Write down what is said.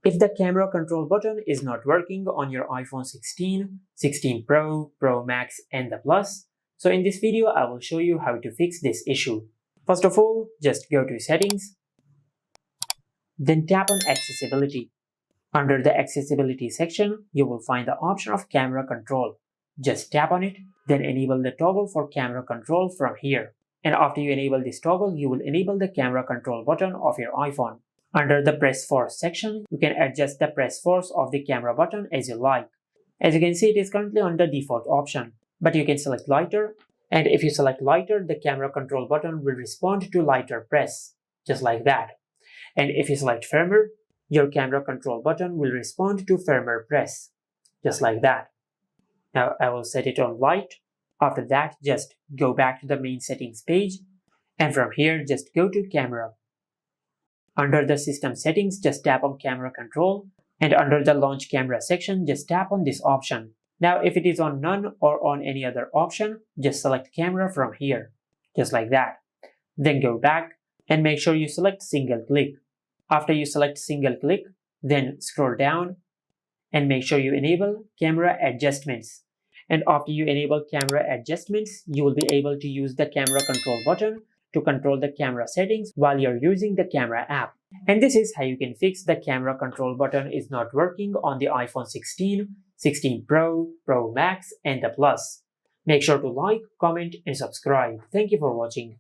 If the camera control button is not working on your iPhone 16, 16 Pro, Pro Max and the Plus, so in this video I will show you how to fix this issue. First of all, just go to Settings, then tap on Accessibility. Under the Accessibility section, you will find the option of Camera Control. Just tap on it, then enable the toggle for camera control from here. And after you enable this toggle, you will enable the camera control button of your iPhone. Under the Press Force section, you can adjust the press force of the camera button as you like. As you can see, it is currently on the default option, but you can select lighter, and if you select lighter, the camera control button will respond to lighter press, just like that. And if you select firmer, your camera control button will respond to firmer press, just like that. Now I will set it on light. After that, just go back to the main settings page, and from here just go to camera. Under the system settings, just tap on camera control, and under the launch camera section, just tap on this option. Now if it is on none or on any other option, just select camera from here, just like that. Then go back and make sure you select single click. After you select single click, then scroll down and make sure you enable camera adjustments. And after you enable camera adjustments, you will be able to use the camera control button to control the camera settings while you're using the camera app. And this is how you can fix the camera control button is not working on the iPhone 16, 16 Pro, Pro Max and the Plus. Make sure to like, comment and subscribe. Thank you for watching.